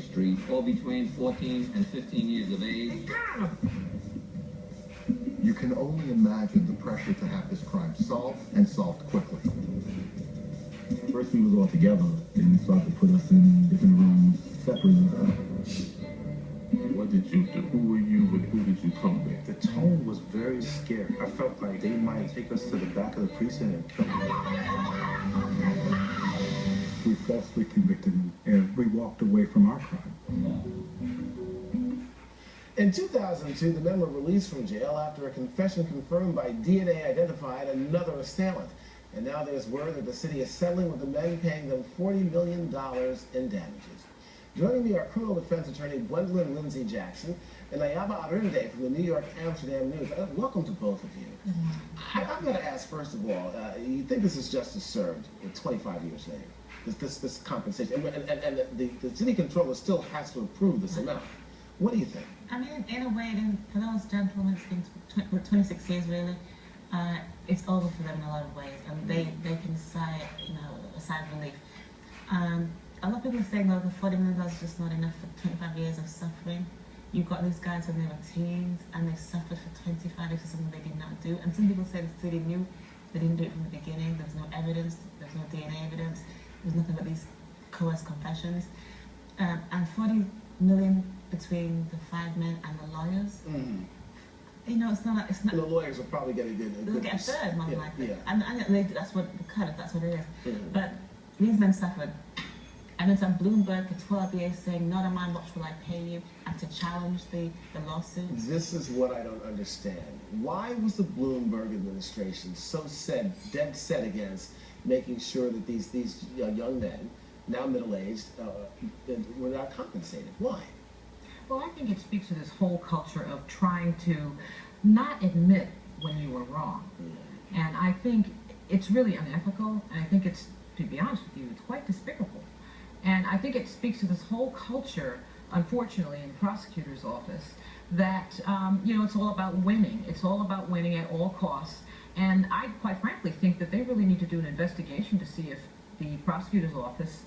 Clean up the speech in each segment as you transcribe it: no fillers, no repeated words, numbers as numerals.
Street, all between 14 and 15 years of age. You can only imagine the pressure to have this crime solved and solved quickly. First we was all together, then they started to put us in different rooms, separately. What did you do? Who were you and who did you come with? The tone was very scary. I felt like they might take us to the back of the precinct and kill us. We falsely convicted him, and we walked away from our crime. In 2002, the men were released from jail after a confession confirmed by DNA identified another assailant. And now there's word that the city is settling with the men, paying them $40 million in damages. Joining me are criminal defense attorney Gwendolyn Lindsay Jackson and Ayaba Arinde from the New York Amsterdam News. Welcome to both of you. I've got to ask, first of all, you think this is justice served 25 years later? This compensation, and the city controller still has to approve this amount. What do you think? I mean, in a way, for those gentlemen, it's been 26 years really. It's over for them in a lot of ways, and they can sigh, a sigh of relief. A lot of people are saying, well, the $40 million is just not enough for 25 years of suffering. You've got these guys when they were teens, and they suffered for 25 years for something they did not do. And some people say the city knew they didn't do it from the beginning. There's no evidence. There's no DNA evidence. There's nothing but these coerced confessions. And $40 million between the 5 men and the lawyers. It's not. The lawyers will probably get a good get a third, more likely. Yeah. And that's what that's what it is. But these men suffered. And it's on Bloomberg for 12 years saying, not a man, what will I pay you? And to challenge the lawsuit. This is what I don't understand. Why was the Bloomberg administration so dead set against making sure that these young men, now middle-aged, were not compensated? Why? Well, I think it speaks to this whole culture of trying to not admit when you were wrong. And I think it's really unethical, and I think it's, to be honest with you, it's quite despicable. And I think it speaks to this whole culture, unfortunately, in the prosecutor's office, that, it's all about winning. It's all about winning at all costs. And I, quite frankly, think that they really need to do an investigation to see if the prosecutor's office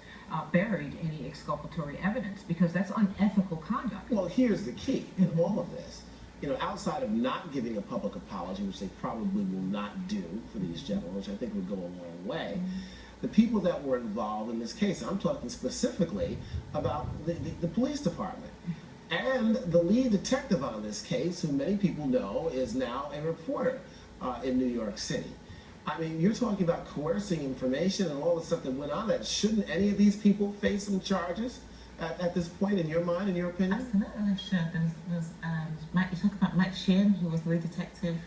buried any exculpatory evidence, because that's unethical conduct. Well, here's the key in all of this. Outside of not giving a public apology, which they probably will not do for these gentlemen, which I think would go a long way, the people that were involved in this case, I'm talking specifically about the police department. And the lead detective on this case, who many people know is now a reporter in New York City. I mean, you're talking about coercing information and all the stuff that went on. That shouldn't any of these people face some charges at this point, in your mind, in your opinion? Absolutely, sure. Mike, you talk about Mike Sheehan, who was the lead detective,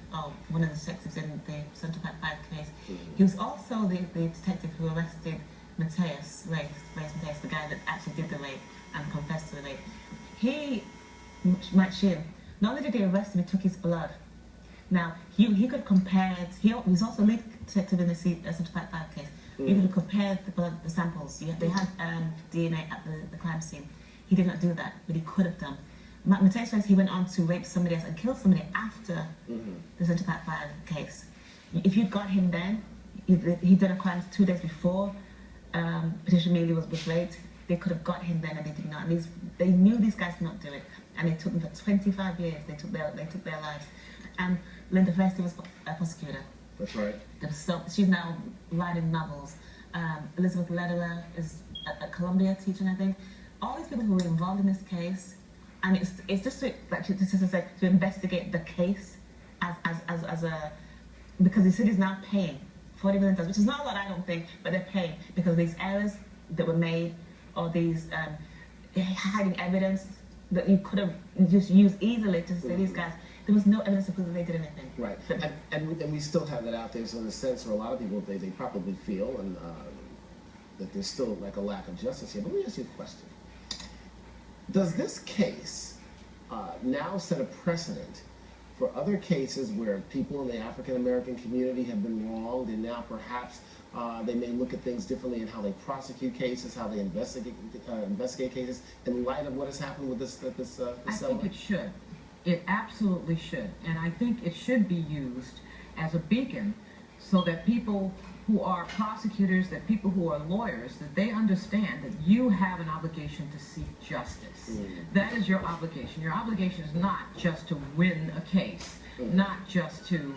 one of the detectives in the Central Park 5 case. He was also the detective who arrested Mateus, Mateus, the guy that actually did the rape and confessed to the rape. Mike Sheehan, not only did they arrest him, he took his blood. Now, he could compare, he was also lead detective in the Central Park 5 case. You could compare the samples. They had DNA at the crime scene. He did not do that, but he could have done. Mateus says he went on to rape somebody else and kill somebody after the Central Park 5 case. If you'd got him then, he'd done a crime 2 days before Patricia Mealy was raped, they could have got him then, and they did not. And they knew these guys did not do it, and they took them for 25 years. They took their lives. And Linda Festi was a prosecutor. That's right. So she's now writing novels. Elizabeth Lederer is at Columbia teaching, I think. All these people who were involved in this case, and it's just to investigate the case because the city's now paying $40 million, which is not a lot, I don't think, but they're paying because of these errors that were made, or these hiding evidence that you could have just used easily to say these guys. There was no evidence to prove that they did anything. Right, and we still have that out there. So in a sense, for a lot of people, they probably feel that there's still like a lack of justice here. But let me ask you a question: does this case now set a precedent for other cases where people in the African American community have been wronged, and now perhaps they may look at things differently in how they prosecute cases, how they investigate cases, in light of what has happened with this I think it should. It absolutely should. And I think it should be used as a beacon so that people who are prosecutors, that people who are lawyers, that they understand that you have an obligation to seek justice. That is your obligation. Your obligation is not just to win a case, not just to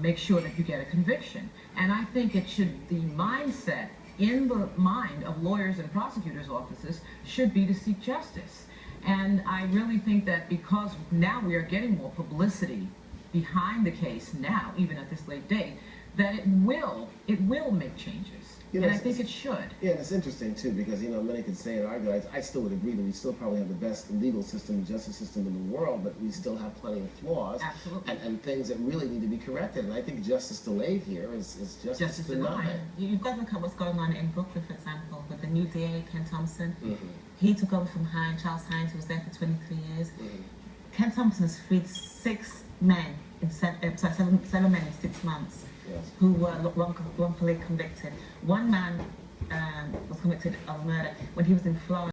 make sure that you get a conviction. And I think it should, the mindset in the mind of lawyers and prosecutors' offices should be to seek justice. And I really think that because now we are getting more publicity behind the case now, even at this late date, that it will make changes. You know, and I think it should. Yeah, and it's interesting too, because many could say and argue. I still would agree that we still probably have the best legal system, justice system in the world, but we still have plenty of flaws. Absolutely. And things that really need to be corrected. And I think justice delayed here is justice denied. You've got to look at what's going on in Brooklyn, for example, with the new DA, Ken Thompson. He took over from Charles Hines, who was there for 23 years. Ken Thompson has freed 6 men in 7 men in 6 months. Yes. Who were wrongfully convicted. One man was convicted of murder when he was in Florida.